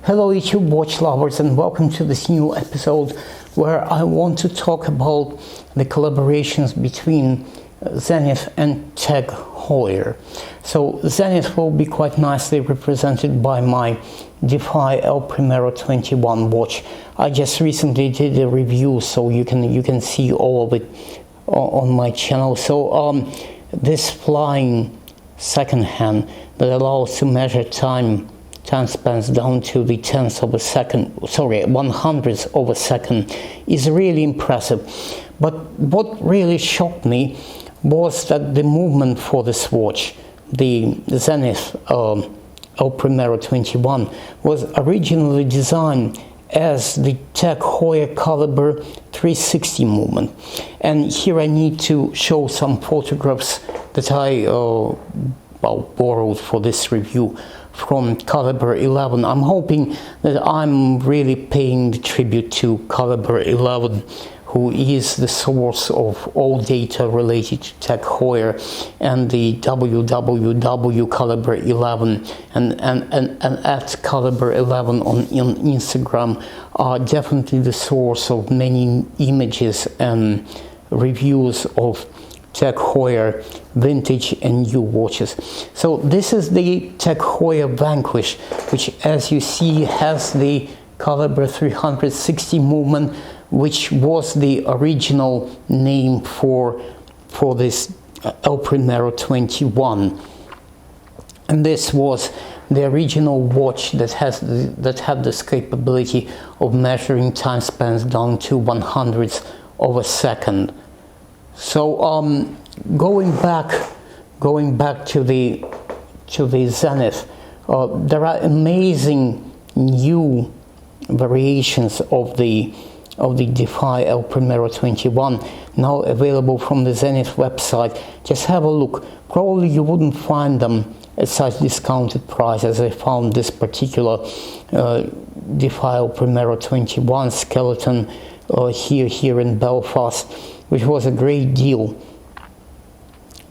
Hello YouTube watch lovers, and welcome to this new episode where I want to talk about the collaborations between Zenith and Tag Heuer. So Zenith will be quite nicely represented by my Defy Primero 21 watch. I just recently did a review, so you can see all of it on my channel. So this flying second hand that allows to measure time spans down to the one-hundredths of a second is really impressive. But what really shocked me was that the movement for this watch, the Zenith Primero 21, was originally designed as the Tag Heuer Callibre 360 movement. And here I need to show some photographs that I borrowed for this review from Callibre 11. I'm hoping that I'm really paying the tribute to Callibre 11, who is the source of all data related to Tag Heuer, and the www Callibre 11 and at Callibre 11 on Instagram are definitely the source of many images and reviews of Tag Heuer vintage and new watches. So this is the Tag Heuer Vanquish, which, as you see, has the Callibre 360 movement, which was the original name for this Primero 21. And this was the original watch that had this capability of measuring time spans down to one-hundredths of a second. So going back to the Zenith, there are amazing new variations of the Defy Primero 21 now available from the Zenith website. Just have a look. Probably you wouldn't find them at such discounted price as I found this particular Defy Primero 21 skeleton here in Belfast, which was a great deal.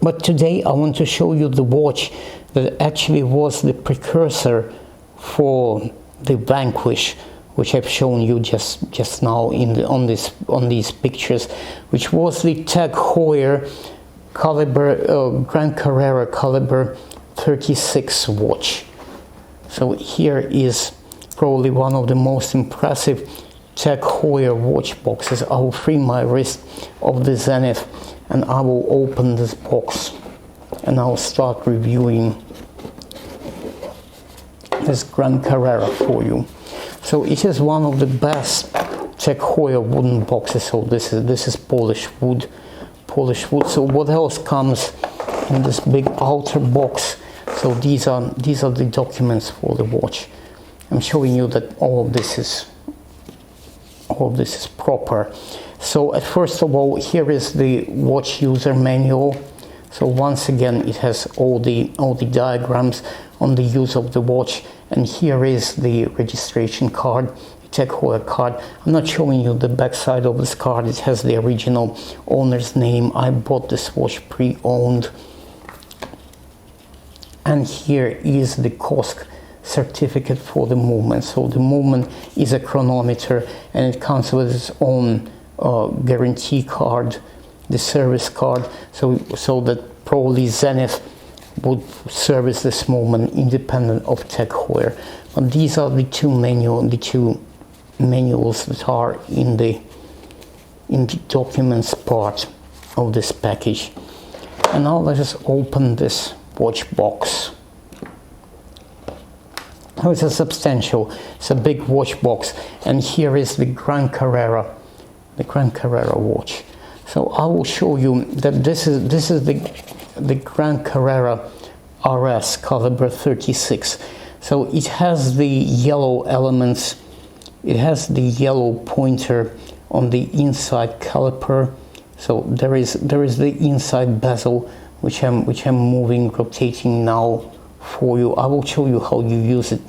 But today I want to show you the watch that actually was the precursor for the Vanquish, which I've shown you just now on these pictures, which was the Tag Heuer Grand Carrera Callibre 36 watch. So here is probably one of the most impressive Tag Heuer watch boxes. I will free my wrist of the Zenith and I will open this box and I'll start reviewing this Grand Carrera for you. So it is one of the best Tag Heuer wooden boxes. So this is polished wood. So what else comes in this big outer box? So these are the documents for the watch. I'm showing you that all of this is proper. So first of all, here is the watch user manual. So once again, it has all the diagrams on the use of the watch, and here is the registration card, the Tag Heuer card. I'm not showing you the back side of this card. It has the original owner's name. I bought this watch pre-owned. And here is the COSC certificate for the movement. So the movement is a chronometer, and it comes with its own guarantee card, the service card, so that probably Zenith would service this movement independent of Tag Heuer. But these are the two manuals that are in the documents part of this package. And now let us open this watch box. Oh, it's a big watch box, and here is the Grand Carrera watch. So I will show you that this is the Grand Carrera RS Callibre 36. So it has the yellow elements. It has the yellow pointer on the inside caliper. So there is the inside bezel, which I'm moving, rotating now for you. I will show you how you use it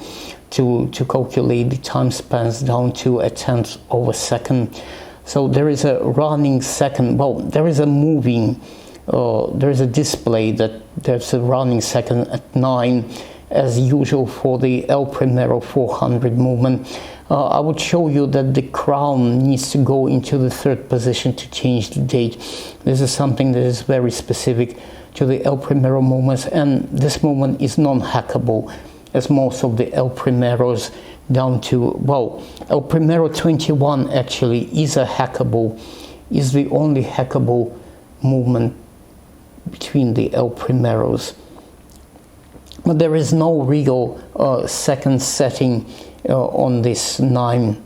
to calculate the time spans down to a tenth of a second. So there is a running second. Well, there is a moving. There is a display that there's a running second at 9, as usual for the El Primero 400 movement. I would show you that the crown needs to go into the third position to change the date. This is something that is very specific to the El Primero movements, and this movement is non-hackable, as most of the El Primeros down to, well, El Primero 21 actually is a hackable, is the only hackable movement between the El Primeros. But there is no real second setting on this 9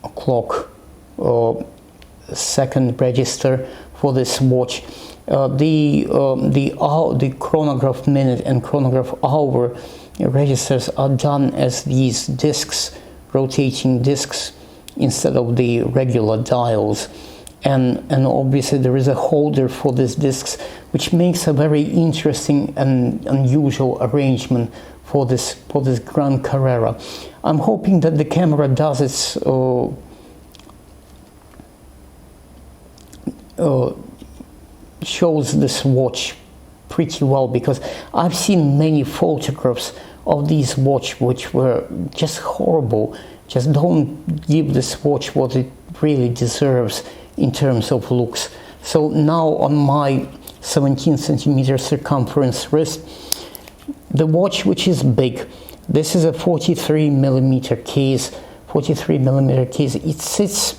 o'clock second register for this watch. The chronograph minute and chronograph hour registers are done as these discs, rotating discs, instead of the regular dials. And obviously there is a holder for these discs, which makes a very interesting and unusual arrangement for this Grand Carrera. I'm hoping that the camera does its shows this watch pretty well, because I've seen many photographs of these watch which were just horrible, just don't give this watch what it really deserves in terms of looks. So now on my 17 centimeter circumference wrist, the watch, which is big, this is a 43 millimeter case. 43 millimeter case. It sits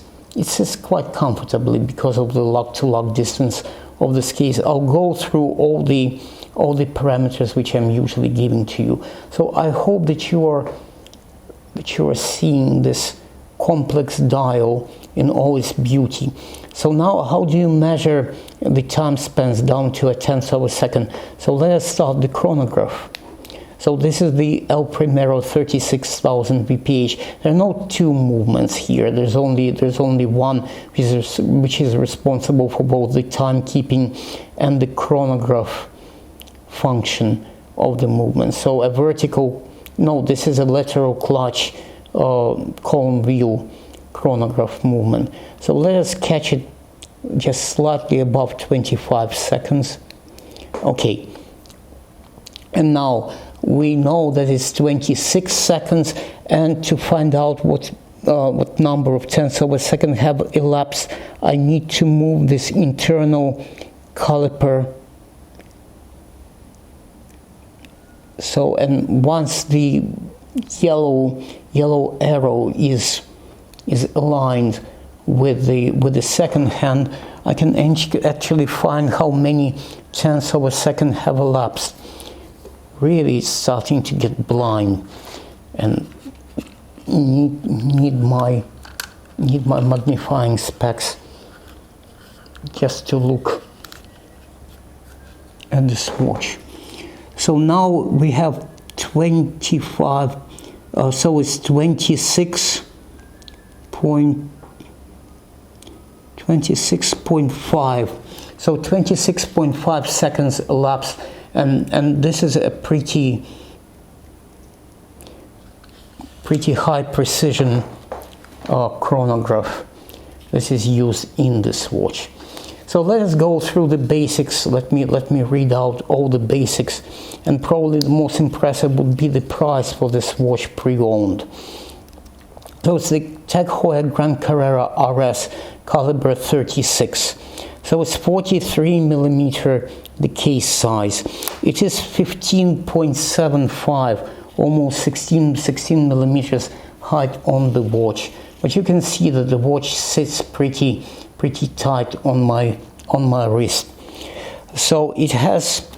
quite comfortably because of the lug-to-lug distance of this case. I'll go through all the parameters which I'm usually giving to you. So I hope that you are seeing this complex dial in all its beauty. So now, how do you measure the time spans down to a tenth of a second? So let us start the chronograph. So this is the El Primero 36,000 VPH. There are no two movements here. There's only one, which is responsible for both the timekeeping and the chronograph function of the movement. So a vertical, no, this is a lateral clutch column wheel chronograph movement. So let us catch it just slightly above 25 seconds. Okay. And now we know that it's 26 seconds, and to find out what number of tenths of a second have elapsed, I need to move this internal caliper. So, and once the yellow arrow is aligned with the second hand, I can actually find how many tenths of a second have elapsed. Really, it's starting to get blind, and need my magnifying specs just to look at this watch. So now we have 25. So it's 26.5. So 26.5 seconds elapsed. And this is a pretty high precision chronograph. This is used in this watch. So let us go through the basics. Let me read out all the basics, and probably the most impressive would be the price for this watch pre-owned. So it's the Tag Heuer Grand Carrera RS Callibre 36. So it's 43 millimeter, the case size. It is 15.75, almost 16 millimeters height on the watch. But you can see that the watch sits pretty tight on my wrist. So it has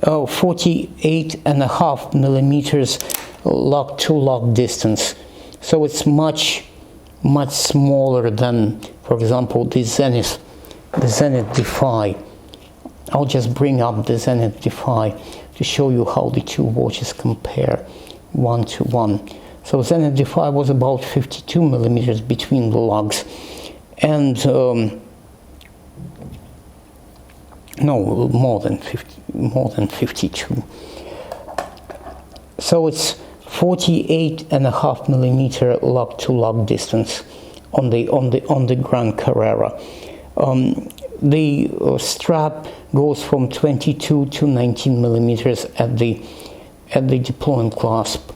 48.5 millimeters lug-to-lug distance. So it's much smaller than, for example, the Zenith Defy. I'll just bring up the Zenith Defy to show you how the two watches compare one to one. So Zenith Defy was about 52 millimeters between the lugs, and no, more than 52. So it's 48.5 millimeter lug-to-lug distance on the Grand Carrera. The strap goes from 22 to 19 millimeters at the at the deployment clasp.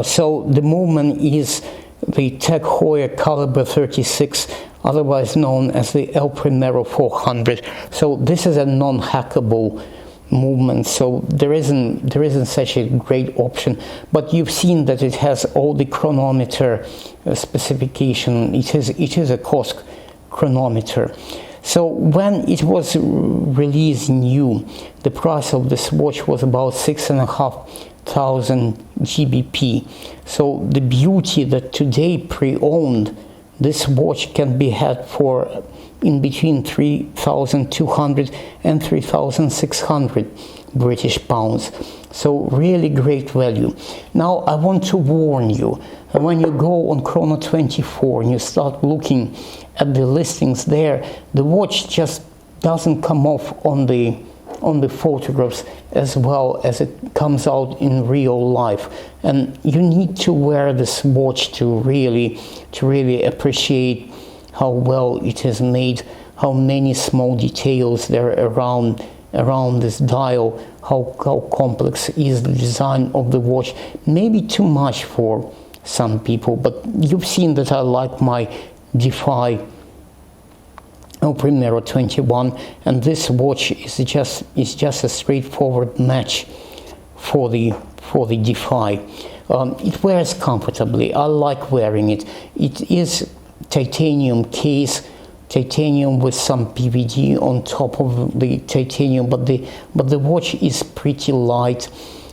So the movement is the Tag Heuer Callibre 36, otherwise known as the El Primero 400. So this is a non-hackable movement, so there isn't such a great option, but you've seen that it has all the chronometer specification. It is a COSC chronometer. So when it was released new, the price of this watch was about 6,500 GBP. So the beauty that today pre-owned, this watch can be had for in between 3,200 and 3,600 British pounds. So really great value. Now I want to warn you, when you go on Chrono24 and you start looking at the listings there, the watch just doesn't come off on the photographs as well as it comes out in real life, and you need to wear this watch to really appreciate how well it is made, how many small details there are around this dial, how complex is the design of the watch. Maybe too much for some people, but you've seen that I like my Defy Primero 21, and this watch is just a straightforward match for the Defy. It wears comfortably. I like wearing it. It is titanium case, titanium with some PVD on top of the titanium, but the watch is pretty light,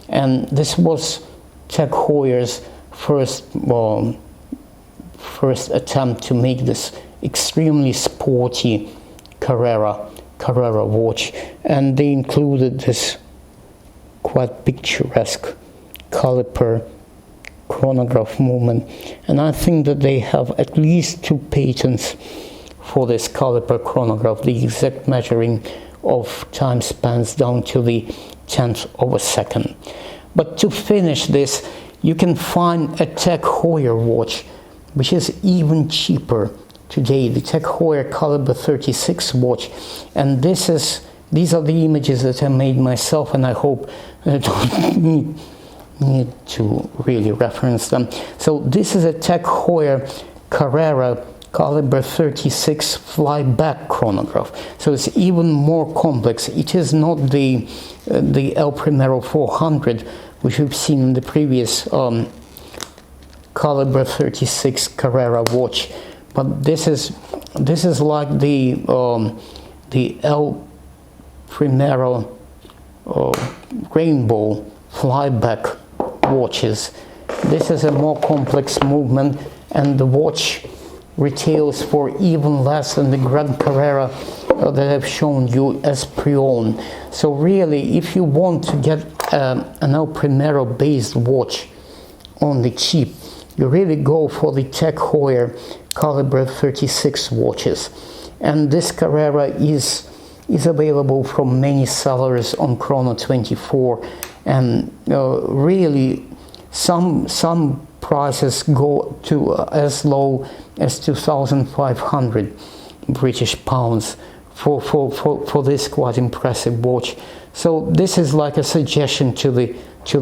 and this was Tag Heuer's first attempt to make this extremely sporty Carrera watch, and they included this quite picturesque caliper chronograph movement, and I think that they have at least 2 patents for this caliper chronograph, the exact measuring of time spans down to the 10th of a second. But to finish this, you can find a Tag Heuer watch which is even cheaper today, the Tag Heuer Callibre 36 watch, and these are the images that I made myself, and I hope I don't need to really reference them. So this is a Tag Heuer Carrera Callibre 36 flyback chronograph, so it's even more complex. It is not the El Primero 400 which we've seen in the previous Callibre 36 Carrera watch, but this is like the El Primero rainbow flyback watches. This is a more complex movement, and the watch retails for even less than the Grand Carrera that I've shown you as pre-owned. So really, if you want to get an El Primero based watch on the cheap, you really go for the Tag Heuer Callibre 36 watches, and this Carrera is available from many sellers on Chrono24, and really some prices go to as low as 2,500 British pounds for this quite impressive watch. So this is like a suggestion to the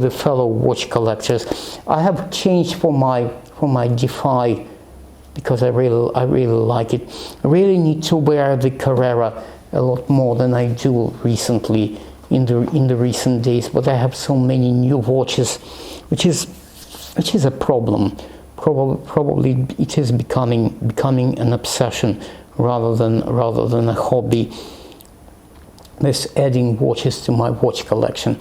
fellow watch collectors. I have changed for my Defy because I really like it. I really need to wear the Carrera a lot more than I do recently in the recent days, but I have so many new watches, which is a problem. Probably it is becoming an obsession rather than a hobby. This adding watches to my watch collection.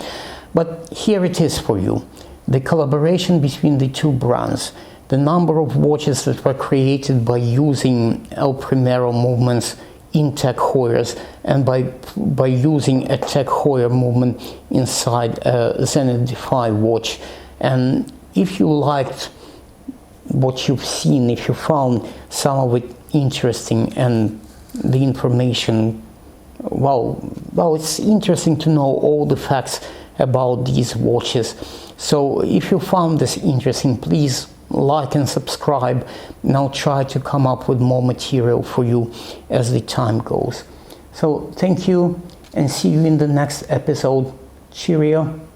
But here it is for you, the collaboration between the two brands, the number of watches that were created by using El Primero movements in Tag Heuer's, and by using a Tag Heuer movement inside a Zenith Defy watch. And if you liked what you've seen, if you found some of it interesting and the information, well, it's interesting to know all the facts about these watches. So if you found this interesting, please like and subscribe, and I'll try to come up with more material for you as the time goes. So thank you, and see you in the next episode. Cheerio.